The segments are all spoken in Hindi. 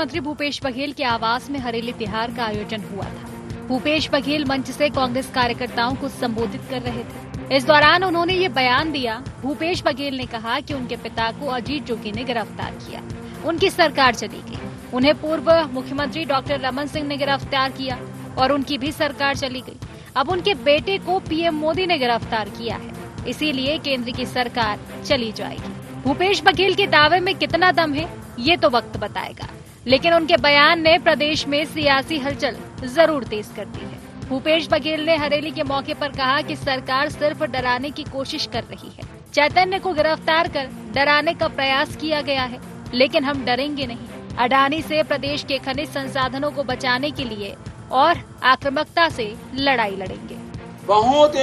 मुख्यमंत्री भूपेश बघेल के आवास में हरेली त्योहार का आयोजन हुआ था। भूपेश बघेल मंच से कांग्रेस कार्यकर्ताओं को संबोधित कर रहे थे। इस दौरान उन्होंने ये बयान दिया। भूपेश बघेल ने कहा कि उनके पिता को अजीत जोगी ने गिरफ्तार किया, उनकी सरकार चली गई। उन्हें पूर्व मुख्यमंत्री डॉक्टर रमन सिंह ने गिरफ्तार किया और उनकी भी सरकार चली गई। अब उनके बेटे को पीएम मोदी ने गिरफ्तार किया है, इसीलिए केंद्र की सरकार चली जाएगी। भूपेश बघेल के दावे में कितना दम है ये तो वक्त बताएगा, लेकिन उनके बयान ने प्रदेश में सियासी हलचल जरूर तेज कर दी है। भूपेश बघेल ने हरेली के मौके पर कहा कि सरकार सिर्फ डराने की कोशिश कर रही है। चैतन्य को गिरफ्तार कर डराने का प्रयास किया गया है, लेकिन हम डरेंगे नहीं। अडानी से प्रदेश के खनिज संसाधनों को बचाने के लिए और आक्रामकता से लड़ाई लड़ेंगे। बहुत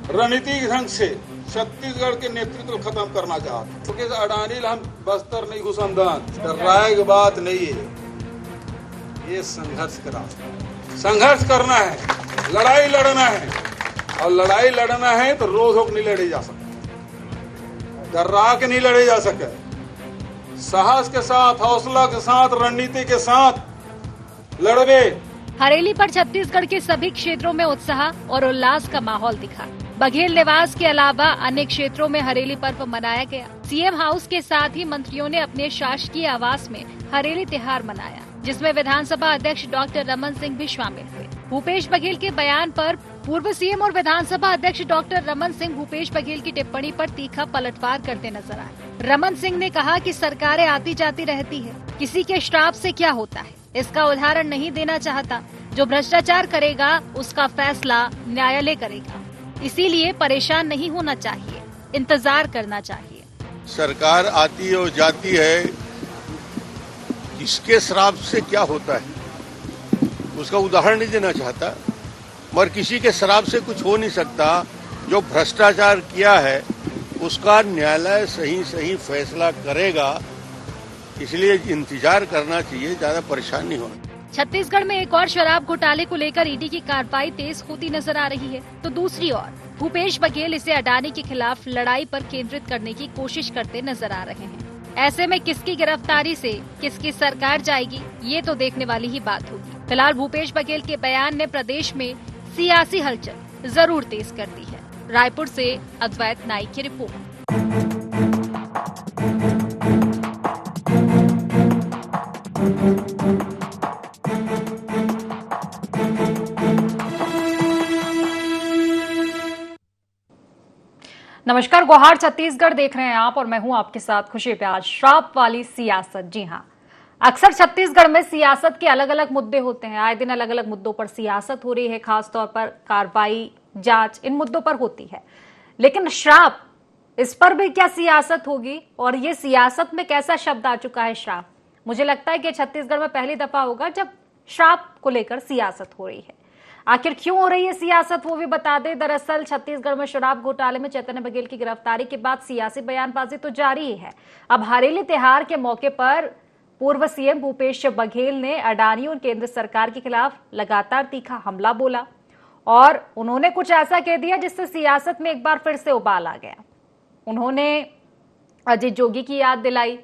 रणनीतिक ढंग से छत्तीसगढ़ के नेतृत्व खत्म करना चाहते, क्योंकि अडानी हम बस्तर नहीं घुसंदान डराए की बात नहीं है। ये संघर्ष का रास्ता, संघर्ष करना है, लड़ाई लड़ना है, और लड़ाई लड़ना है तो रोक टोक नहीं लड़े जा सकते, डरा के नहीं लड़े जा सके। साहस के साथ, हौसला के साथ, रणनीति के साथ लड़वे। हरेली पर छत्तीसगढ़ के सभी क्षेत्रों में उत्साह और उल्लास का माहौल दिखा। बघेल निवास के अलावा अन्य क्षेत्रों में हरेली पर्व मनाया गया। सीएम हाउस के साथ ही मंत्रियों ने अपने शासकीय आवास में हरेली त्योहार मनाया, जिसमें विधानसभा अध्यक्ष डॉक्टर रमन सिंह भी शामिल हुए। भूपेश बघेल के बयान पर पूर्व सीएम और विधानसभा अध्यक्ष डॉक्टर रमन सिंह भूपेश बघेल की टिप्पणी पर तीखा पलटवार करते नजर आए। रमन सिंह ने कहा कि सरकारें आती जाती रहती है, किसी के श्राप से क्या होता है इसका उदाहरण नहीं देना चाहता। जो भ्रष्टाचार करेगा उसका फैसला न्यायालय करेगा, इसीलिए परेशान नहीं होना चाहिए, इंतजार करना चाहिए। सरकार आती और जाती है, किसके श्राप से क्या होता है उसका उदाहरण नहीं देना चाहता, मगर किसी के श्राप से कुछ हो नहीं सकता। जो भ्रष्टाचार किया है उसका न्यायालय सही फैसला करेगा, इसलिए इंतजार करना चाहिए, ज्यादा परेशान नहीं होना। छत्तीसगढ़ में एक और शराब घोटाले को लेकर ईडी की कार्रवाई तेज होती नजर आ रही है, तो दूसरी ओर भूपेश बघेल इसे अडानी के खिलाफ लड़ाई पर केंद्रित करने की कोशिश करते नजर आ रहे हैं। ऐसे में किसकी गिरफ्तारी से किसकी सरकार जाएगी ये तो देखने वाली ही बात होगी। फिलहाल भूपेश बघेल के बयान ने प्रदेश में सियासी हलचल जरूर तेज कर दी है। रायपुर से अद्वैत नाइक की रिपोर्ट। नमस्कार, गुहार छत्तीसगढ़ देख रहे हैं आप और मैं हूं आपके साथ खुशी प्याज। श्राप वाली सियासत, जी हां, अक्सर छत्तीसगढ़ में सियासत के अलग अलग मुद्दे होते हैं। आए दिन अलग अलग मुद्दों पर सियासत हो रही है, खासतौर पर कार्रवाई, जांच, इन मुद्दों पर होती है। लेकिन श्राप, इस पर भी क्या सियासत होगी और ये सियासत में कैसा शब्द आ चुका है श्राप? मुझे लगता है कि छत्तीसगढ़ में पहली दफा होगा जब श्राप को लेकर सियासत हो रही है। आखिर क्यों हो रही है सियासत वो भी बता दें। दरअसल छत्तीसगढ़ में शराब घोटाले में चैतन्य बघेल की गिरफ्तारी के बाद सियासी बयानबाजी तो जारी ही है। अब हरेली त्योहार के मौके पर पूर्व सीएम भूपेश बघेल ने अडानी और केंद्र सरकार के खिलाफ लगातार तीखा हमला बोला और उन्होंने कुछ ऐसा कह दिया जिससे सियासत में एक बार फिर से उबाल आ गया। उन्होंने अजीत जोगी की याद दिलाई,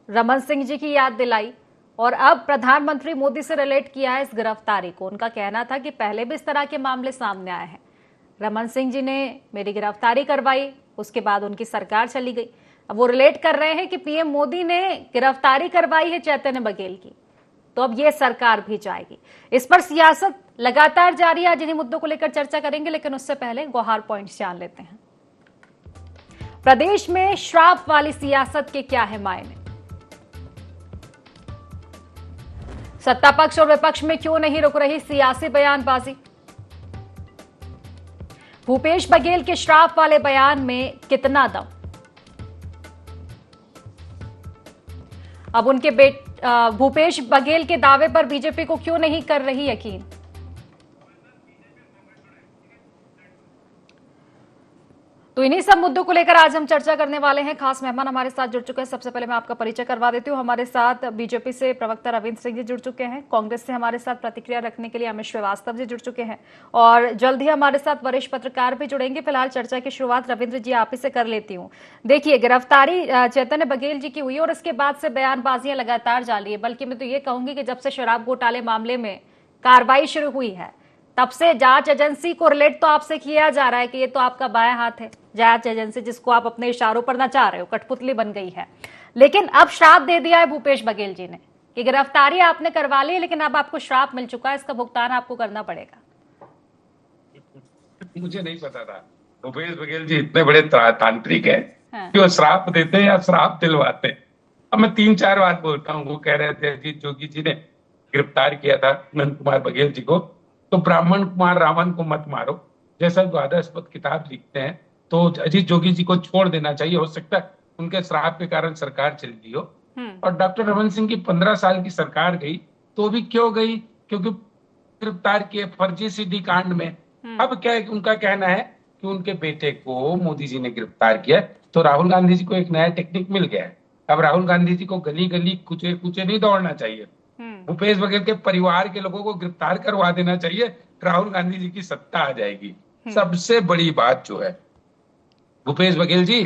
रमन सिंह जी की याद दिलाई और अब प्रधानमंत्री मोदी से रिलेट किया है इस गिरफ्तारी को। उनका कहना था कि पहले भी इस तरह के मामले सामने आए हैं, रमन सिंह जी ने मेरी गिरफ्तारी करवाई, उसके बाद उनकी सरकार चली गई। अब वो रिलेट कर रहे हैं कि पीएम मोदी ने गिरफ्तारी करवाई है चैतन्य बघेल की, तो अब ये सरकार भी जाएगी। इस पर सियासत लगातार जारी है। जिन्हीं मुद्दों को लेकर चर्चा करेंगे, लेकिन उससे पहले गुहार पॉइंट्स जान लेते हैं। प्रदेश में श्राप वाली सियासत के क्या है मायने? सत्ता पक्ष और विपक्ष में क्यों नहीं रुक रही सियासी बयानबाजी? भूपेश बघेल के श्राप वाले बयान में कितना दम? अब उनके भूपेश बघेल के दावे पर बीजेपी को क्यों नहीं कर रही यकीन? तो इन्हीं सब मुद्दों को लेकर आज हम चर्चा करने वाले हैं। खास मेहमान हमारे साथ जुड़ चुके हैं। सबसे पहले मैं आपका परिचय करवा देती हूँ। हमारे साथ बीजेपी से प्रवक्ता रविंद्र सिंह जी जुड़ चुके हैं। कांग्रेस से हमारे साथ प्रतिक्रिया रखने के लिए अमित श्रीवास्तव जी जुड़ चुके हैं और जल्द ही हमारे साथ वरिष्ठ पत्रकार भी जुड़ेंगे। फिलहाल चर्चा की शुरुआत रविंद्र जी आप ही से कर लेती हूँ। देखिए, गिरफ्तारी चैतन्य बघेल जी की हुई और इसके बाद से बयानबाजियां लगातार जारी है। बल्कि मैं तो ये कहूंगी कि जब से शराब घोटाले मामले में कार्रवाई शुरू हुई है तब से जांच एजेंसी को रिलेट तो आपसे किया जा रहा है कि ये तो आपका बायां हाथ है, जांच एजेंसी जिसको आप अपने इशारों पर नचा रहे हो, कठपुतली बन गई है। लेकिन अब श्राप दे दिया है भूपेश बघेल जी ने कि गिरफ्तारी आपने करवा ली, लेकिन अब आपको श्राप मिल चुका है, इसका भुगतान आपको करना पड़ेगा। मुझे नहीं पता था भूपेश बघेल जी इतने बड़े तांत्रिक है हाँ। कि वो श्राप देते या श्राप दिलवाते। अब मैं 3-4 बात बोलता हूँ। वो कह रहे थे अजीत जोगी जी ने गिरफ्तार किया था नंद कुमार बघेल जी को, तो ब्राह्मण कुमार रावण को मत मारो जैसा द्वादशपद किताब लिखते हैं, तो अजीत जोगी जी को छोड़ देना चाहिए। हो सकता है उनके श्राप के कारण सरकार चली गई हो। और डॉक्टर रमन सिंह की 15 साल की सरकार गई तो भी क्यों गई? क्योंकि गिरफ्तार किए फर्जी सीडी कांड में। अब क्या है, उनका कहना है कि उनके बेटे को मोदी जी ने गिरफ्तार किया, तो राहुल गांधी जी को एक नया टेक्निक मिल गया है। अब राहुल गांधी जी को गली गली कुचे कुचे नहीं दौड़ना चाहिए, भूपेश बघेल के परिवार के लोगों को गिरफ्तार करवा देना चाहिए, राहुल गांधी जी की सत्ता आ जाएगी। सबसे बड़ी बात जो है, भूपेश बघेल जी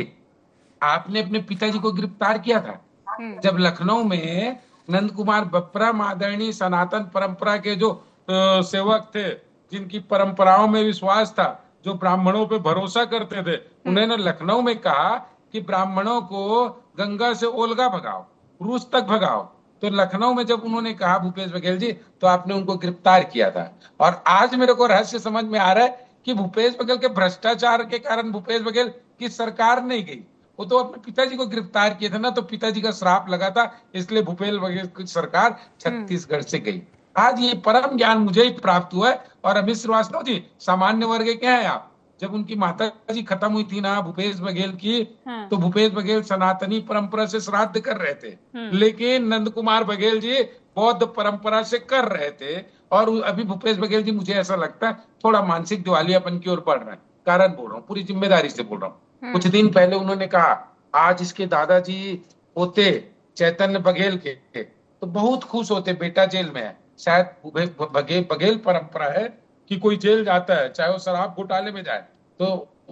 आपने अपने पिताजी को गिरफ्तार किया था जब लखनऊ में नंद कुमार बप्परा आदरणीय सनातन परंपरा के जो सेवक थे, जिनकी परंपराओं में विश्वास था, जो ब्राह्मणों पे भरोसा करते थे, उन्होंने लखनऊ में कहा कि ब्राह्मणों को गंगा से ओल्गा भगाओ, रूस तक भगाओ। तो लखनऊ में जब उन्होंने कहा भूपेश बघेल जी, तो आपने उनको गिरफ्तार किया था। और आज मेरे को रहस्य समझ में आ रहा है कि भूपेश बघेल के भ्रष्टाचार के कारण भूपेश बघेल की सरकार नहीं गई, वो तो अपने पिताजी को गिरफ्तार किए थे ना, तो पिताजी का श्राप लगा था, इसलिए भूपेश बघेल की सरकार छत्तीसगढ़ से गई। आज ये परम ज्ञान मुझे ही प्राप्त हुआ है। और अमित श्रीवास्तव जी, सामान्य वर्ग के हैं आप। जब उनकी माता जी खत्म हुई थी ना भूपेश बघेल की, तो भूपेश बघेल सनातनी परंपरा से श्राद्ध कर रहे थे, लेकिन नंद कुमार बघेल जी बौद्ध परंपरा से कर रहे थे। और अभी भूपेश बघेल जी, मुझे ऐसा लगता है थोड़ा मानसिक दिवालियापन की ओर बढ़ रहे हैं। कारण बोल रहा हूँ, पूरी जिम्मेदारी से बोल रहा हूँ। कुछ दिन पहले उन्होंने कहा आज इसके दादाजी होते चैतन्य बघेल के तो बहुत खुश होते, बेटा जेल में है। शायद बघेल परंपरा है कि कोई जेल जाता है चाहे वो शराब घोटाले में जाए, तो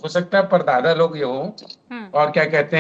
हो सकता है परदादा लोग ये हो और क्या कहते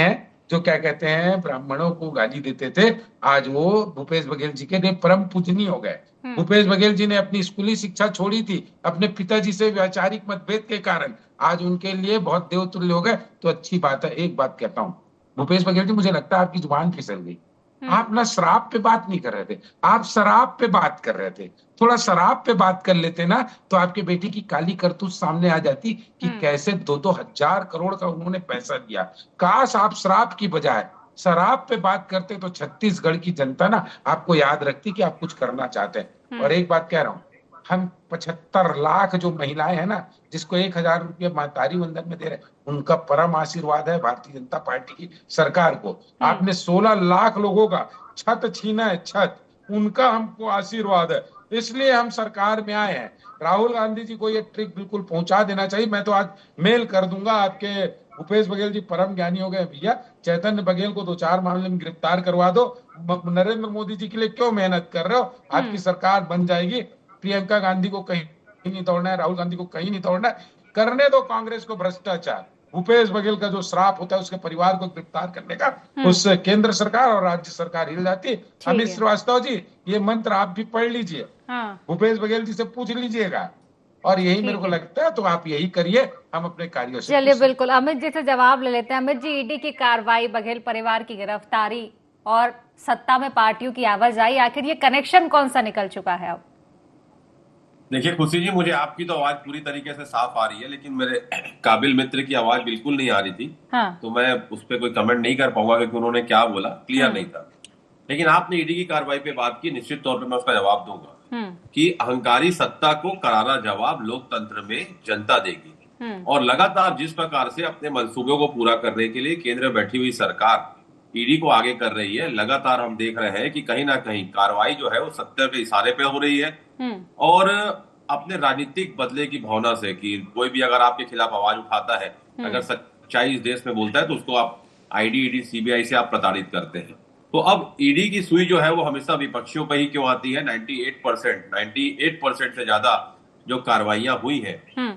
हैं ब्राह्मणों को गाली देते थे, आज वो भूपेश बघेल जी के लिए परम पूजनीय हो गए। भूपेश बघेल जी ने अपनी स्कूली शिक्षा छोड़ी थी अपने पिताजी से वैचारिक मतभेद के कारण, आज उनके लिए बहुत देवतुल्य हो गए, तो अच्छी बात है। एक बात कहता हूँ भूपेश बघेल जी, मुझे लगता है आपकी जुबान फिसल गई। आप ना शराब पे बात नहीं कर रहे थे, आप शराब पे बात कर रहे थे। थोड़ा शराब पे बात कर लेते ना, तो आपके बेटे की काली करतूत सामने आ जाती कि कैसे 2-2 हजार करोड़ का उन्होंने पैसा दिया। काश आप शराब की बजाय शराब पे बात करते तो छत्तीसगढ़ की जनता ना आपको याद रखती कि आप कुछ करना चाहते हैं। और एक बात कह रहा हूँ, हम 75 लाख जो महिलाएं हैं ना, जिसको 1000 रुपये महतारी वंदन में दे रहे, उनका परम आशीर्वाद है भारतीय जनता पार्टी की सरकार को। आपने 16 लाख लोगों का छत छीना है, छत, उनका हमको आशीर्वाद है, इसलिए हम सरकार में आए हैं। राहुल गांधी जी को ये ट्रिक बिल्कुल पहुंचा देना चाहिए। मैं तो आज मेल कर दूंगा आपके भूपेश बघेल जी परम ज्ञानी हो गए भैया, चैतन्य बघेल को 2-4 मामले में गिरफ्तार करवा दो। नरेंद्र मोदी जी के लिए क्यों मेहनत कर रहे हो? आपकी सरकार बन जाएगी। प्रियंका गांधी को कहीं नहीं तोड़ना है, राहुल गांधी को कहीं नहीं तोड़ना है। करने दो कांग्रेस को भ्रष्टाचार। भूपेश बघेल का जो श्राप होता है उसके परिवार को गिरफ्तार करने का, उससे केंद्र सरकार और राज्य सरकार हिल जाती। अमित श्रीवास्तव जी, ये मंत्र आप भी पढ़ लीजिए, भूपेश बघेल जी से पूछ लीजिएगा, और यही मेरे को लगता है, तो आप यही करिए, हम अपने कार्यों से। चलिए बिल्कुल, अमित जी से जवाब ले लेते हैं। अमित जी, ईडी की कार्रवाई, बघेल परिवार की गिरफ्तारी और सत्ता में पार्टियों की आवाजाही, आखिर ये कनेक्शन कौन सा निकल चुका है अब? देखिए खुशी जी, मुझे आपकी तो आवाज पूरी तरीके से साफ आ रही है, लेकिन मेरे काबिल मित्र की आवाज बिल्कुल नहीं आ रही थी। तो मैं उस पर कोई कमेंट नहीं कर पाऊंगा क्योंकि उन्होंने क्या बोला क्लियर नहीं था। लेकिन आपने ईडी की कार्रवाई पे बात की, निश्चित तौर पे मैं उसका जवाब दूंगा कि अहंकारी सत्ता को करारा जवाब लोकतंत्र में जनता देगी। और लगातार जिस प्रकार से अपने मंसूबों को पूरा करने के लिए केंद्र में बैठी हुई सरकार ईडी को आगे कर रही है, लगातार हम देख रहे हैं कि कहीं ना कहीं कार्रवाई जो है वो सत्य के इशारे पे हो रही है। और अपने राजनीतिक बदले की भावना से कि कोई भी अगर आपके खिलाफ आवाज उठाता है, अगर सच्चाई इस देश में बोलता है तो उसको आप ईडी, सीबीआई से आप प्रताड़ित करते हैं। तो अब ईडी की सुई जो है वो हमेशा विपक्षियों पर ही क्यों आती है? 98% से ज्यादा जो कार्रवाइयां हुई है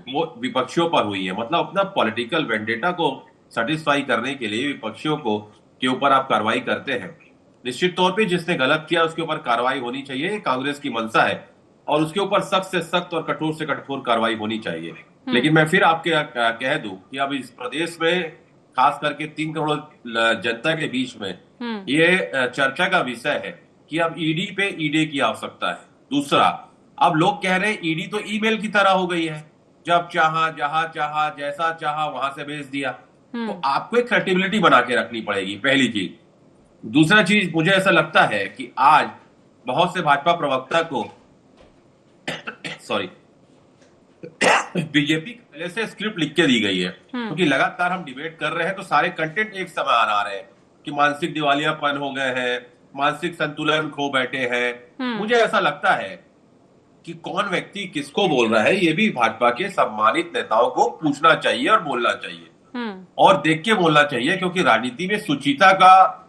वो विपक्षियों पर हुई है। मतलब अपना पॉलिटिकल वेंडेटा को सेटिस्फाई करने के लिए विपक्षियों के ऊपर आप कार्रवाई करते हैं। निश्चित तौर पे जिसने गलत किया उसके ऊपर कार्रवाई होनी चाहिए, कांग्रेस की मंशा है, और उसके ऊपर सख्त से सख्त और कठोर से कठोर कार्रवाई होनी चाहिए। लेकिन मैं फिर आपके कह दूं कि अब इस प्रदेश में खास करके 3 करोड़ जनता के बीच में ये चर्चा का विषय है कि अब ईडी पे ईडी की आवश्यकता है। दूसरा, अब लोग कह रहे हैं ईडी तो ईमेल की तरह हो गई है, जब चाहा, जहां चाहा, जैसा चाहा वहां से भेज दिया। तो आपको एक क्रेडिबिलिटी बना के रखनी पड़ेगी, पहली चीज। दूसरा चीज, मुझे ऐसा लगता है कि आज बहुत से भाजपा प्रवक्ता को सॉरी बीजेपी पहले से स्क्रिप्ट लिख के दी गई है, क्योंकि लगातार हम डिबेट कर रहे हैं तो सारे कंटेंट एक समय आ रहे हैं कि मानसिक दिवालियापन हो गए हैं, मानसिक संतुलन खो बैठे हैं। मुझे ऐसा लगता है कि कौन व्यक्ति किसको बोल रहा है ये भी भाजपा के सम्मानित नेताओं को पूछना चाहिए और बोलना चाहिए, और देख के बोलना चाहिए, क्योंकि राजनीति में सुचिता का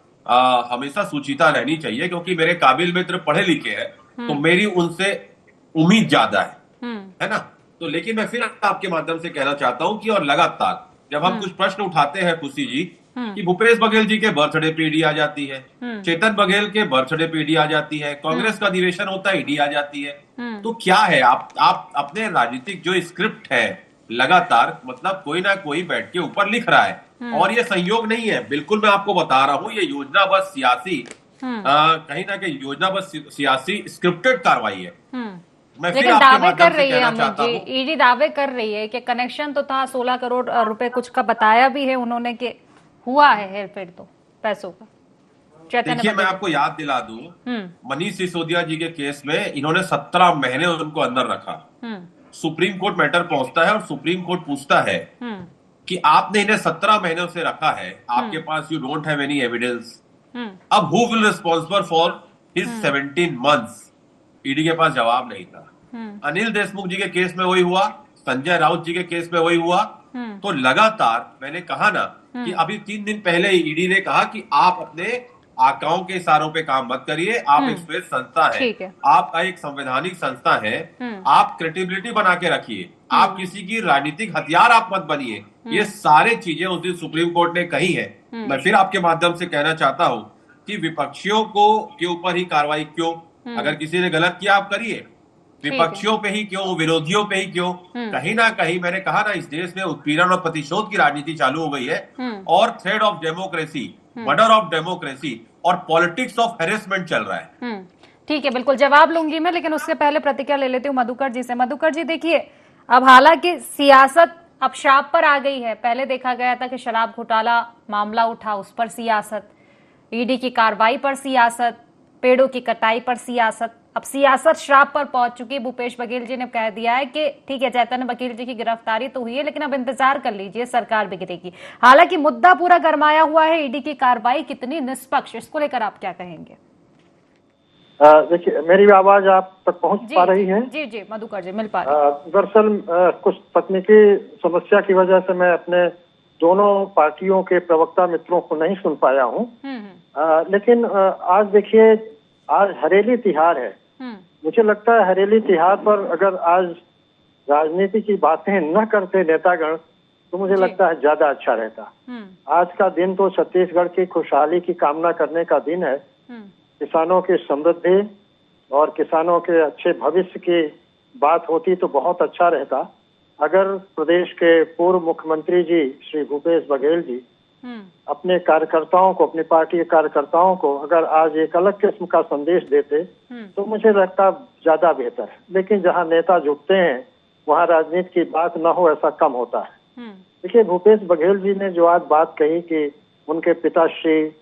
हमेशा सुचिता रहनी चाहिए। क्योंकि मेरे काबिल मित्र पढ़े लिखे हैं तो मेरी उनसे उम्मीद ज्यादा है ना। तो लेकिन मैं फिर आपके माध्यम से कहना चाहता हूं कि और लगातार जब हम कुछ प्रश्न उठाते हैं खुशी जी, कि भूपेश बघेल जी के बर्थडे पे ईडी आ जाती है, चेतन बघेल के बर्थडे पे ईडी आ जाती है, कांग्रेस का अधिवेशन होता है ईडी आ जाती है, तो क्या है? आप अपने राजनीतिक जो स्क्रिप्ट है लगातार, मतलब कोई ना कोई बैठ के ऊपर लिख रहा है, और ये संयोग नहीं है, बिल्कुल मैं आपको बता रहा हूं, ये योजनाबद्ध सियासी कहीं ना कहीं योजनाबद्ध सियासी स्क्रिप्टेड कार्रवाई है। मैं फिर लेकिन दावे कर रही है चाहता हूं, ईडी दावे कर रही है कि कनेक्शन तो था, 16 करोड़ रुपए कुछ का बताया भी है उन्होंने कि हुआ है हेरफेर तो पैसों का। देखिए मैं आपको याद दिला दूं, मनीष सिसोदिया जी के केस में इन्होंने 17 महीने उनको अंदर रखा। सुप्रीम कोर्ट मैटर पहुंचता है और सुप्रीम कोर्ट पूछता है कि आपने इन्हें 17 महीनों से रखा है, आपके पास you don't have any evidence. अब who will responsible for his 17 months? ED के पास जवाब नहीं था। अनिल देशमुख जी के केस में वही हुआ, संजय राउत जी के केस में वही हुआ। तो लगातार मैंने कहा ना कि अभी 3 दिन पहले ईडी ने कहा कि आप अपने आकाओं के इशारों पे काम मत करिए, आप एक श्वेत संस्था है, आपका एक संवैधानिक संस्था है, आप क्रेडिबिलिटी बना के रखिए, आप किसी की राजनीतिक हथियार आप मत बनिए। ये सारे चीजें उस दिन सुप्रीम कोर्ट ने कही है। मैं फिर आपके माध्यम से कहना चाहता हूं कि विपक्षियों को के ऊपर ही कार्रवाई क्यों? अगर किसी ने गलत किया आप करिए, विपक्षियों पे ही क्यों, विरोधियों पे ही क्यों? कहीं ना कहीं मैंने कहा ना, इस देश में उत्पीड़न और प्रतिशोध की राजनीति चालू हो गई है, और thread of democracy, murder of democracy और पॉलिटिक्स ऑफ हेरेसमेंट चल रहा है। ठीक है, बिल्कुल जवाब लूंगी मैं, लेकिन उससे पहले प्रतिक्रिया ले लेती हूँ मधुकर जी से। मधुकर जी देखिए, अब हालांकि सियासत अब शराब पर आ गई है। पहले देखा गया था कि शराब घोटाला मामला उठा, उस पर सियासत, ईडी की कार्रवाई पर सियासत, पेड़ों की कटाई पर सियासत, अब सियासत शराब पर पहुंच चुकी। भूपेश बघेल जी ने कह दिया है कि ठीक है, चैतन्य बघेल जी की गिरफ्तारी तो हुई है, लेकिन अब इंतजार कर लीजिए, सरकार बिगड़ेगी। हालांकि मुद्दा पूरा गरमाया हुआ है, ईडी की कार्रवाई कितनी निष्पक्ष, इसको लेकर आप क्या कहेंगे? देखिए, मेरी आवाज आप तक पहुंच पा रही है? जी जी मधुकर जी, मिल पा रही। दरअसल कुछ तकनीकी समस्या की वजह से मैं अपने दोनों पार्टियों के प्रवक्ता मित्रों को नहीं सुन पाया हूं। लेकिन आज देखिए, आज हरेली तिहार है। मुझे लगता है हरेली तिहार पर अगर आज राजनीति की बातें न करते नेतागण तो मुझे लगता है ज्यादा अच्छा रहता। आज का दिन तो छत्तीसगढ़ की खुशहाली की कामना करने का दिन है। किसानों की समृद्धि और किसानों के अच्छे भविष्य की बात होती तो बहुत अच्छा रहता। अगर प्रदेश के पूर्व मुख्यमंत्री जी श्री भूपेश बघेल जी अपने कार्यकर्ताओं को, अपनी पार्टी के कार्यकर्ताओं को अगर आज एक अलग किस्म का संदेश देते तो मुझे लगता ज्यादा बेहतर। लेकिन जहां नेता झुकते हैं वहां राजनीति की बात न हो, ऐसा कम होता है। देखिए, भूपेश बघेल जी ने जो आज बात कही कि उनके पिताश्री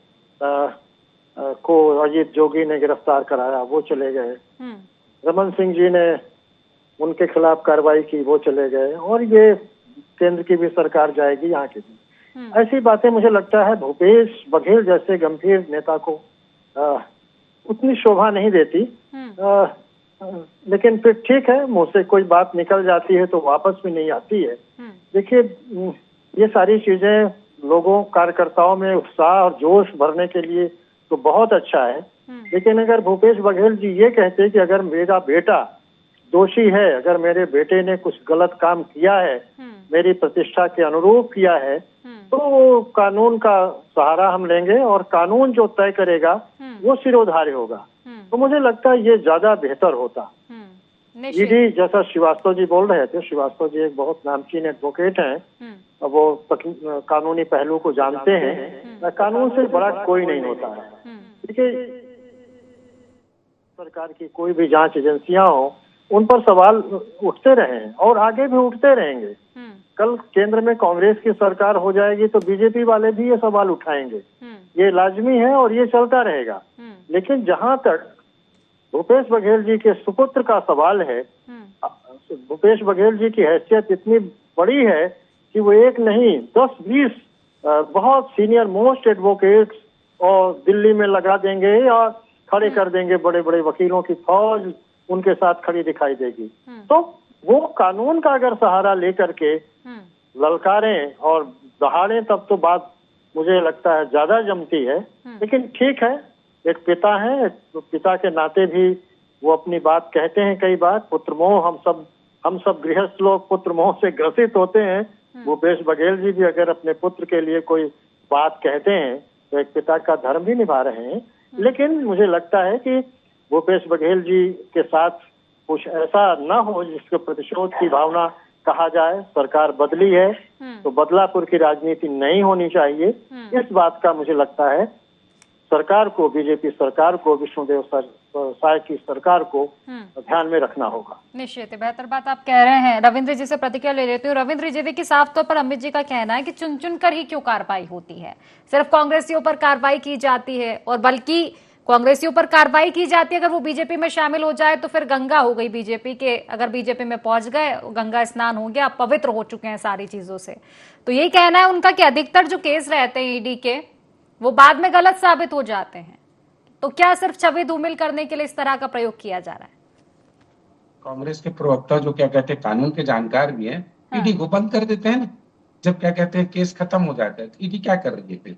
को अजीत जोगी ने गिरफ्तार कराया, वो चले गए, रमन सिंह जी ने उनके खिलाफ कार्रवाई की, वो चले गए, और ये केंद्र की भी सरकार जाएगी, यहाँ की भी। ऐसी बातें मुझे लगता है भूपेश बघेल जैसे गंभीर नेता को उतनी शोभा नहीं देती। लेकिन फिर ठीक है, मुंह से कोई बात निकल जाती है तो वापस भी नहीं आती है। देखिए, ये सारी चीजें लोगों कार्यकर्ताओं में उत्साह और जोश भरने के लिए तो बहुत अच्छा है। लेकिन अगर भूपेश बघेल जी ये कहते कि अगर मेरा बेटा दोषी है, अगर मेरे बेटे ने कुछ गलत काम किया है, मेरी प्रतिष्ठा के अनुरूप किया है, तो कानून का सहारा हम लेंगे और कानून जो तय करेगा वो सिरोधार्य होगा। तो मुझे लगता है ये ज्यादा बेहतर होता। ईडी, जैसा श्रीवास्तव जी बोल रहे थे, श्रीवास्तव जी एक बहुत नामचीन एडवोकेट हैं, वो कानूनी पहलू को जानते हैं। कानून से बड़ा कोई नहीं होता है। देखिए, सरकार की कोई भी जांच एजेंसियां हो, उन पर सवाल उठते रहे और आगे भी उठते रहेंगे। कल केंद्र में कांग्रेस की सरकार हो जाएगी तो बीजेपी वाले भी ये सवाल उठाएंगे, ये लाजमी है और ये चलता रहेगा। लेकिन जहां तक भूपेश बघेल जी के सुपुत्र का सवाल है, भूपेश बघेल जी की हैसियत इतनी बड़ी है कि वो एक नहीं 10-20 बहुत सीनियर मोस्ट एडवोकेट्स और दिल्ली में लगा देंगे और खड़े कर देंगे, बड़े बड़े वकीलों की फौज उनके साथ खड़ी दिखाई देगी। तो वो कानून का अगर सहारा लेकर के ललकारें और दहाड़ें, तब तो बात मुझे लगता है ज्यादा जमती है। लेकिन ठीक है, एक पिता है, तो पिता के नाते भी वो अपनी बात कहते हैं। कई बार पुत्र मोह, हम सब गृहस्थ लोग पुत्र मोह से ग्रसित होते हैं। भूपेश बघेल जी भी अगर अपने पुत्र के लिए कोई बात कहते हैं तो एक पिता का धर्म भी निभा रहे हैं। लेकिन मुझे लगता है कि भूपेश बघेल जी के साथ कुछ ऐसा न हो जिसके प्रतिशोध की भावना कहा जाए। सरकार बदली है तो बदलापुर की राजनीति नहीं होनी चाहिए। इस बात का मुझे लगता है सरकार को, बीजेपी सरकार को, विष्णुदेव साय की सरकार को ध्यान में रखना होगा। निश्चित है, बेहतर बात आप कह रहे हैं। रविंद्र जी से प्रतिक्रिया ले लेते हूँ। रविंद्र जी, देखिए साफ तौर पर अमित जी का कहना है कि चुन चुन कर ही क्यों कार्रवाई होती है, सिर्फ कांग्रेसियों पर कार्रवाई की जाती है, और बल्कि कांग्रेसियों पर कार्रवाई की जाती है अगर वो बीजेपी में शामिल हो जाए तो फिर गंगा हो गई बीजेपी के। अगर बीजेपी में पहुंच गए, गंगा स्नान हो गया, पवित्र हो चुके हैं सारी चीजों से। तो यही कहना है उनका कि अधिकतर जो केस रहते हैं ईडी के, वो बाद में गलत साबित हो जाते हैं। तो क्या सिर्फ छवि धूमिल करने के लिए इस तरह का प्रयोग किया जा रहा है? कांग्रेस के प्रवक्ता जो क्या कहते हैं कानून के जानकार भी हैं, ईडी को बंद कर देते हैं ना। जब क्या कहते हैं केस खत्म हो जाता है तो ईडी क्या कर रही है फिर?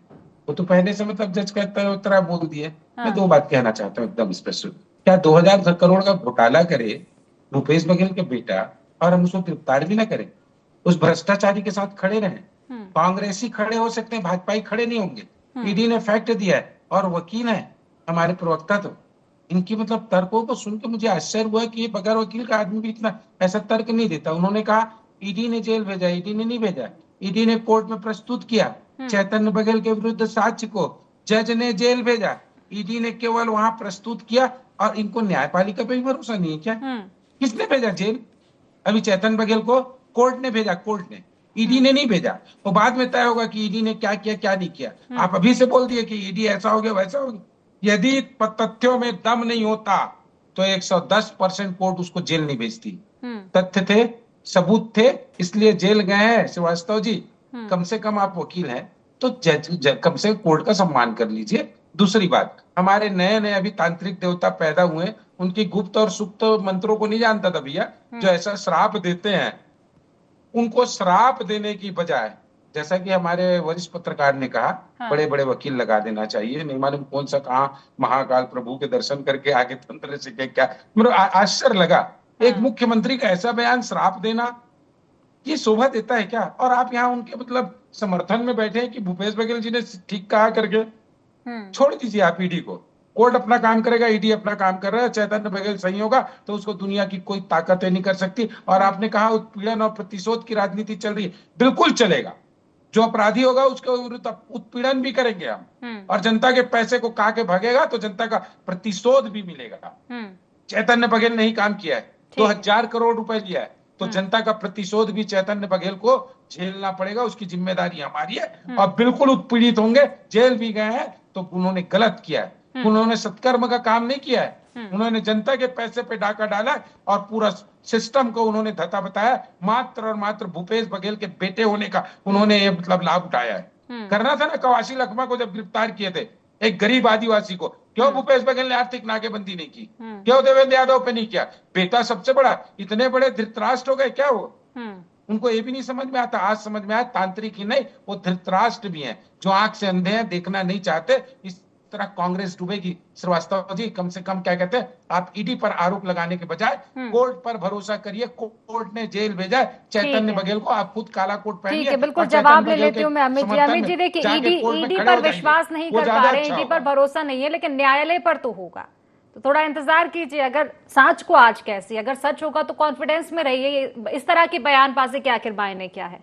वो तो पहले से मतलब जज कहता है उतरा बोल दिए। मैं दो बात कहना चाहता हूँ एकदम स्पष्ट। क्या 2000 करोड़ का घोटाला करे भूपेश बघेल के बेटा और हम उसको गिरफ्तार भी ना करें? उस भ्रष्टाचारी के साथ खड़े रहें? कांग्रेसी खड़े हो सकते हैं, भाजपाई खड़े नहीं होंगे। ईडी ने फैक्ट दिया है और वकील है हमारे प्रवक्ता। तो इनकी मतलब तर्कों को सुन के मुझे आश्चर्य हुआ कि ये बगैर वकील का आदमी भी इतना ऐसा तर्क नहीं देता। उन्होंने कहा ईडी ने जेल भेजा, ईडी ने नहीं भेजा। ईडी ने कोर्ट में प्रस्तुत किया चैतन्य बघेल के विरुद्ध साक्ष्य को, जज ने जेल भेजा। ईडी ने केवल वहां प्रस्तुत किया और इनको न्यायपालिका पे भी भरोसा नहीं है क्या? किसने भेजा जेल? अभी चैतन्य बघेल को कोर्ट ने भेजा, कोर्ट ने, ईडी ने नहीं भेजा। तो बाद में तय होगा कि ईडी ने क्या किया क्या नहीं किया। आप अभी से बोल दिए कि ईडी ऐसा हो गया वैसा हो गया। यदि तथ्यों में दम नहीं होता तो 110% कोर्ट उसको जेल नहीं भेजती। तथ्य थे, सबूत थे, इसलिए जेल गए हैं श्रीवास्तव जी। कम से कम आप वकील हैं तो जज कम से कम कोर्ट का सम्मान कर लीजिए। दूसरी बात, हमारे नए नए अभी तांत्रिक देवता पैदा हुए, उनकी गुप्त और सुप्त मंत्रों को नहीं जानता था भैया। जो ऐसा श्राप देते हैं, उनको श्राप देने की बजाय, जैसा कि हमारे वरिष्ठ पत्रकार ने कहा, बड़े बड़े वकील लगा देना चाहिए। नहीं मालूम कौन सा कहा महाकाल प्रभु के दर्शन करके आगे तंत्र से क्या, मेरे आश्चर्य लगा। एक मुख्यमंत्री का ऐसा बयान, श्राप देना, ये शोभा देता है क्या? और आप यहाँ उनके मतलब समर्थन में बैठे हैं कि भूपेश बघेल जी ने ठीक कहा करके। छोड़ दीजिए आप ईडी को, कोर्ट अपना काम करेगा, ईडी अपना काम कर रहा है। चैतन्य बघेल सही होगा तो उसको दुनिया की कोई ताकतें नहीं कर सकती। और आपने कहा उत्पीड़न और प्रतिशोध की राजनीति चल रही है, बिल्कुल चलेगा। जो अपराधी होगा उसके विरुद्ध उत्पीड़न भी करेंगे हम, और जनता के पैसे को खा के भागेगा तो जनता का प्रतिशोध भी मिलेगा। चैतन्य बघेल ने ही काम किया है, 2000 करोड़ रुपए लिया है, तो जनता का प्रतिशोध भी चैतन्य बघेल को झेलना पड़ेगा। उसकी जिम्मेदारी हमारी है और बिल्कुल उत्पीड़ित होंगे। जेल भी गए हैं तो उन्होंने गलत किया है, उन्होंने सत्कर्म का काम नहीं किया है। उन्होंने जनता के पैसे पे डाका डाला और पूरा सिस्टम को उन्होंने धता बताया। मात्र और मात्र भूपेश बघेल के बेटे होने का उन्होंने ये मतलब लाभ उठाया है। करना था ना कवासी लखमा को जब गिरफ्तार किए थे, एक गरीब आदिवासी को। क्यों भूपेश बघेल ने आर्थिक नाकेबंदी नहीं की? क्यों देवेंद्र यादव पे नहीं किया? बेटा सबसे बड़ा, इतने बड़े धृतराष्ट्र हो गए क्या? वो उनको ये भी नहीं समझ में आता। आज समझ में आया, तांत्रिक ही नहीं, वो धृतराष्ट्र भी हैं, जो आंख से अंधे हैं, देखना नहीं चाहते। इस तरह कांग्रेस डूबेगी। श्रीवास्तव जी, कम से कम क्या कहते हैं, आप ईडी पर आरोप लगाने के बजाय कोर्ट पर भरोसा करिए। कोर्ट ने जेल भेजा है चैतन्य बघेल को, आप खुद काला कोट पहनिए। ठीक है, बिल्कुल जवाब ले लेती हूँ मैं अमित जी। अमित जी देखिए, ईडी पर विश्वास नहीं कर पा रहे, ईडी पर भरोसा नहीं है, लेकिन न्यायालय पर तो होगा, तो थोड़ा इंतजार कीजिए। अगर सांच को आज कैसी, अगर सच होगा तो कॉन्फिडेंस में रहिए। इस तरह की बयानबाजी के आखिर मायने क्या है?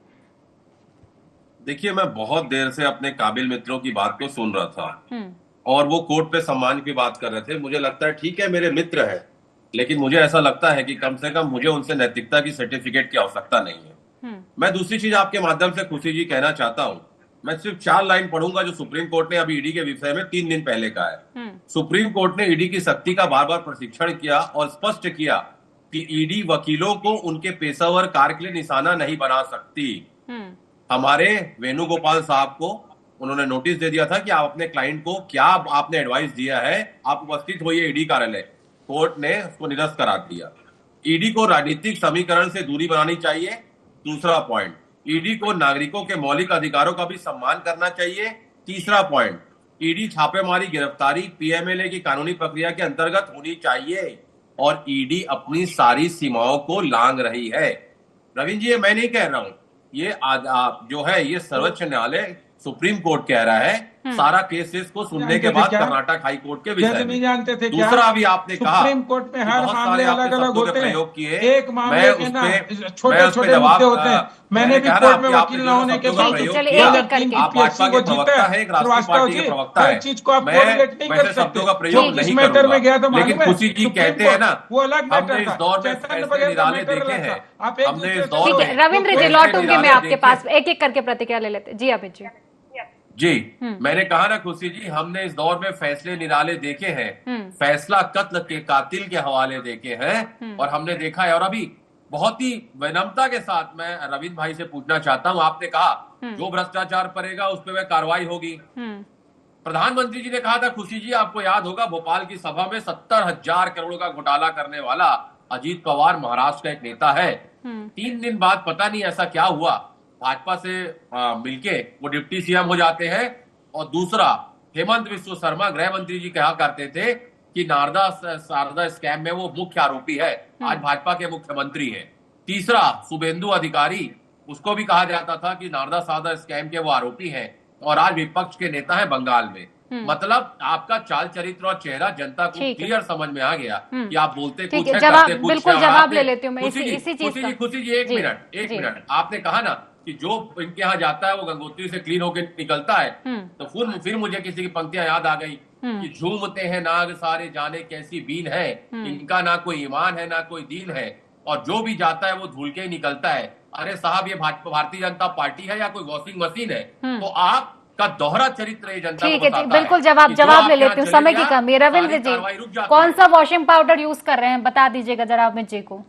देखिए, मैं बहुत देर से अपने काबिल मित्रों की बात को सुन रहा था और वो कोर्ट पे सम्मान की बात कर रहे थे। मुझे लगता है ठीक है, मेरे मित्र है, लेकिन मुझे ऐसा लगता है कि कम से कम मुझे उनसे नैतिकता की सर्टिफिकेट की आवश्यकता नहीं है। मैं दूसरी चीज आपके माध्यम से खुशी जी कहना चाहता हूं। मैं सिर्फ 4 लाइन पढ़ूंगा जो सुप्रीम कोर्ट ने अभी ईडी के विषय में 3 दिन पहले कहा है। सुप्रीम कोर्ट ने ईडी की शक्ति का बार बार प्रशिक्षण किया और स्पष्ट किया कि ईडी वकीलों को उनके पेशेवर कार्य के लिए निशाना नहीं बना सकती। हमारे वेणुगोपाल साहब को उन्होंने नोटिस दे दिया था कि आप अपने क्लाइंट को क्या आपने एडवाइस दिया है, आप उपस्थित होइए ईडी कार्यालय। कोर्ट ने उसको निरस्त करा दिया। ईडी को राजनीतिक समीकरण से दूरी बनानी चाहिए। दूसरा पॉइंट, ईडी को नागरिकों के मौलिक अधिकारों का भी सम्मान करना चाहिए। तीसरा पॉइंट, ईडी छापेमारी गिरफ्तारी पीएमएलए की कानूनी प्रक्रिया के अंतर्गत होनी चाहिए और ईडी अपनी सारी सीमाओं को लांघ रही है। रविंद्र जी, ये मैं नहीं कह रहा हूं, ये जो है ये सर्वोच्च न्यायालय सुप्रीम कोर्ट कह रहा है। सारा केसेस को सुनने के बाद कर्नाटक हाई कोर्ट के विषय में जानते थे। दूसरा भी आपने कहा सुप्रीम कोर्ट में हर मामले अलग अलग होते हैं, प्रयोग किए। एक मामले के ना छोटे छोटे मुद्दे होते हैं। मैंने भी कोर्ट में वकील न होने के बावजूद भाजपा के प्रवक्ता है, एक राष्ट्रीय पार्टी के प्रवक्ता है, चीज को आप कोरिलेट नहीं कर सकते। शब्दों का प्रयोग नहीं करूंगा, लेकिन खुशी जी कहते हैं ना, वो अलग हमने इस दौर में फैसले निराले देखे हैं। हमने इस दौर में रविंद्र जी लौटूंगी मैं आपके पास, एक एक करके प्रतिक्रिया ले लेते। जी अमित जी। मैंने कहा ना खुशी जी, हमने इस दौर में फैसले निराले देखे हैं। फैसला कत्ल के कातिल के हवाले देखे हैं और हमने देखा है। और अभी बहुत ही विनम्रता के साथ मैं रविंद्र भाई से पूछना चाहता हूं, आपने कहा जो भ्रष्टाचार करेगा उस पर वह कार्रवाई होगी। प्रधानमंत्री जी ने कहा था, खुशी जी आपको याद होगा, भोपाल की सभा में 70,000 करोड़ का घोटाला करने वाला अजीत पवार महाराष्ट्र का एक नेता है। 3 दिन बाद पता नहीं ऐसा क्या हुआ, भाजपा से मिलके वो डिप्टी सीएम हो जाते हैं। और दूसरा, हेमंत विश्व शर्मा गृह मंत्री जी कहा करते थे कि नारदा शारदा स्कैम में वो मुख्य आरोपी है, आज भाजपा के मुख्यमंत्री हैं। तीसरा, शुभेंदु अधिकारी, उसको भी कहा जाता था कि नारदा शारदा स्कैम के वो आरोपी हैं और आज विपक्ष के नेता है बंगाल में। मतलब आपका चाल चरित्र और चेहरा जनता को क्लियर समझ में आ गया कि आप बोलते कुछ है, करते कुछ। बिल्कुल जवाब ले लेती हूँ मैं इसी चीज का। खुशी जी एक मिनट, आपने कहा ना कि जो इनके यहाँ जाता है वो गंगोत्री से क्लीन होकर निकलता है, तो फिर मुझे किसी की पंक्तियां याद आ गई कि झूमते हैं नाग सारे जाने कैसी बीन है, इनका ना कोई ईमान है ना कोई दीन है, और जो भी जाता है वो धूल के ही निकलता है। अरे साहब, ये भारतीय जनता पार्टी है या कोई वॉशिंग मशीन है? तो आप का दोहरा चरित्र ये जनता को बताता है। बिल्कुल जवाब ले लेती हूँ, समय की कमी। रविंद्र जी, कौन सा वॉशिंग पाउडर यूज कर रहे हैं, बता दीजिएगा जरा अमित जी को।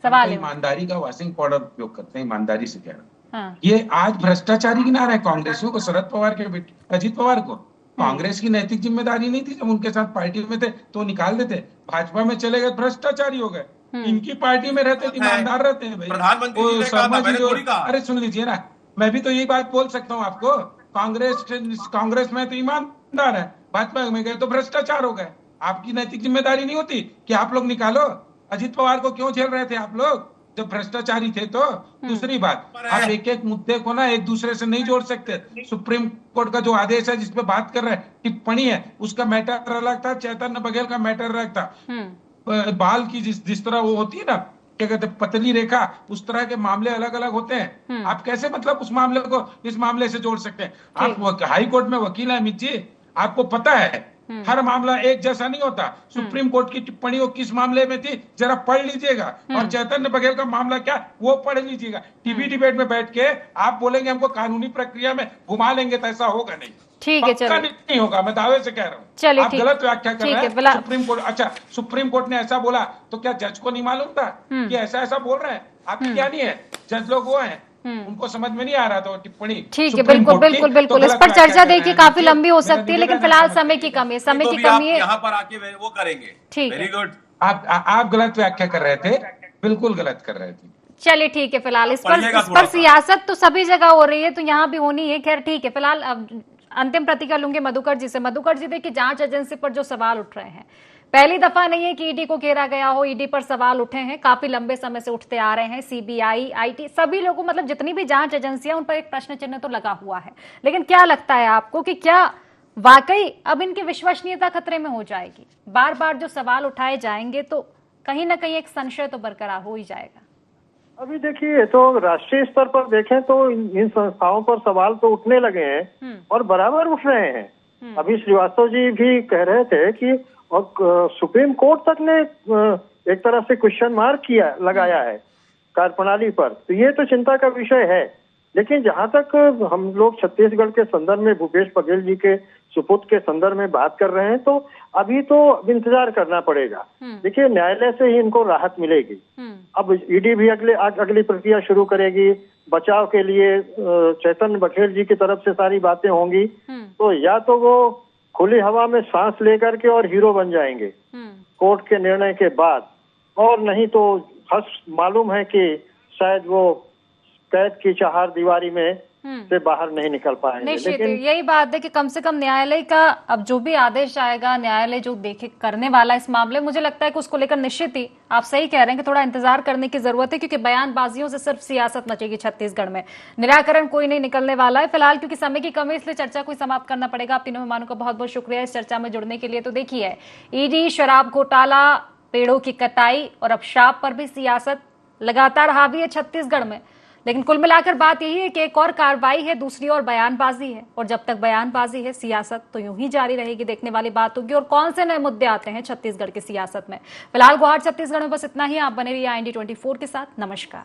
सवाल ईमानदारी का वॉशिंग पाउडर उपयोग करते हैं, ईमानदारी से कह रहा हूँ। ये आज भ्रष्टाचारी गिना रहे कांग्रेसियों को, शरद पवार के बेटे अजीत पवार को। कांग्रेस की नैतिक जिम्मेदारी नहीं थी, जब उनके साथ पार्टी में थे तो निकाल देते, भाजपा में चले गए भ्रष्टाचारी हो गए। इनकी पार्टी में रहते ईमानदार रहते हैं भाई। प्रधानमंत्री शर्मा जी, अरे सुन लीजिए ना, मैं भी तो यही बात बोल सकता हूँ आपको। कांग्रेस में तो ईमानदार है, भाजपा में गए तो भ्रष्टाचार हो गए। आपकी नैतिक जिम्मेदारी नहीं होती कि आप लोग निकालो? अजीत पवार को क्यों झेल रहे थे आप लोग जब भ्रष्टाचारी थे? तो दूसरी बात, आप एक एक मुद्दे को ना एक दूसरे से नहीं जोड़ सकते। सुप्रीम कोर्ट का जो आदेश है जिसपे बात कर रहे हैं, टिप्पणी है, उसका मैटर अलग था, चैतन्य बघेल का मैटर अलग था। बाल की जिस तरह वो होती है ना, क्या कहते हैं, पतली रेखा, उस तरह के मामले अलग अलग होते हैं। आप कैसे मतलब उस मामले को इस मामले से जोड़ सकते हैं? आप हाई कोर्ट में वकील हैं अमित जी, आपको पता है हर मामला एक जैसा नहीं होता। सुप्रीम कोर्ट की टिप्पणी वो किस मामले में थी जरा पढ़ लीजिएगा, और चैतन्य बघेल का मामला क्या वो पढ़ लीजिएगा। टीवी डिबेट में बैठ के आप बोलेंगे हमको कानूनी प्रक्रिया में घुमा लेंगे तो ऐसा होगा नहीं। ठीक है, चलिए, नहीं होगा, मैं दावे से कह रहा हूँ। चलिए, आप गलत व्याख्या कर रहे हैं सुप्रीम कोर्ट। अच्छा, सुप्रीम कोर्ट ने ऐसा बोला तो क्या जज को नहीं मालूम था कि ऐसा बोल रहे हैं? आपकी क्या नहीं है, जज लोग वो हैं, उनको समझ में नहीं आ रहा था टिप्पणी। ठीक है, बिल्कुल इस पर चर्चा देखिए काफी लंबी हो सकती है, लेकिन फिलहाल समय की कमी है। यहाँ पर आके वो करेंगे। ठीक, वेरी गुड। आप गलत व्याख्या कर रहे थे, बिल्कुल गलत कर रहे थे। चलिए ठीक है, फिलहाल इस पर सियासत तो सभी जगह हो रही है, तो यहाँ भी होनी है। खैर ठीक है, फिलहाल अंतिम प्रतिक्रिया लूंगे मधुकर जी से। मधुकर जी, देखिए जांच एजेंसी पर जो सवाल उठ रहे हैं, पहली दफा नहीं है कि ईडी को घेरा गया हो, ईडी पर सवाल उठे हैं, काफी लंबे समय से उठते आ रहे हैं। सीबीआई, आईटी, सभी लोगों, मतलब जितनी भी जांच एजेंसियां, उन पर एक प्रश्न चिन्ह तो लगा हुआ है। लेकिन क्या लगता है आपको कि क्या वाकई अब इनकी विश्वसनीयता खतरे में हो जाएगी? बार बार जो सवाल उठाए जाएंगे तो कहीं ना कहीं एक संशय तो बरकरार हो ही जाएगा। अभी देखिए, तो राष्ट्रीय स्तर पर देखें तो इन संस्थाओं पर सवाल तो उठने लगे हैं और बराबर उठ रहे हैं। अभी श्रीवास्तव जी भी कह रहे थे कि और सुप्रीम कोर्ट तक ने एक तरह से क्वेश्चन मार्क लगाया है कार्यप्रणाली पर, तो ये तो चिंता का विषय है। लेकिन जहां तक हम लोग छत्तीसगढ़ के संदर्भ में भूपेश बघेल जी के सुपुत्र के संदर्भ में बात कर रहे हैं, तो अभी तो इंतजार करना पड़ेगा। देखिए, न्यायालय से ही इनको राहत मिलेगी। अब ईडी भी अगली प्रक्रिया शुरू करेगी, बचाव के लिए चैतन्य बघेल जी की तरफ से सारी बातें होंगी। तो या तो वो खुली हवा में सांस लेकर के और हीरो बन जाएंगे कोर्ट के निर्णय के बाद, और नहीं तो मालूम है कि शायद वो कैद की चार दीवारी में से बाहर नहीं निकल पाएंगे। लेकिन यही बात है कि कम से कम न्यायालय का अब जो भी आदेश आएगा, न्यायालय जो देखे करने वाला इस मामले, मुझे लगता है कि उसको लेकर निश्चित ही आप सही कह रहे हैं कि थोड़ा इंतजार करने की जरूरत है, क्योंकि बयानबाजियों से सिर्फ सियासत मचेगी छत्तीसगढ़ में, निराकरण कोई नहीं निकलने वाला है। फिलहाल क्योंकि समय की कमी, इसलिए चर्चा को समाप्त करना पड़ेगा। आप तीनों मेहमानों का बहुत बहुत शुक्रिया इस चर्चा में जुड़ने के लिए। तो देखिए, ईडी, शराब घोटाला, पेड़ों की कटाई और अब शराब पर भी सियासत लगातार हावी है छत्तीसगढ़ में। लेकिन कुल मिलाकर बात यही है कि एक और कार्रवाई है, दूसरी और बयानबाजी है, और जब तक बयानबाजी है, सियासत तो यूं ही जारी रहेगी। देखने वाली बात होगी और कौन से नए मुद्दे आते हैं छत्तीसगढ़ की सियासत में। फिलहाल गुवाहाटी छत्तीसगढ़ में बस इतना ही। आप बने रहिए IND24 के साथ। नमस्कार।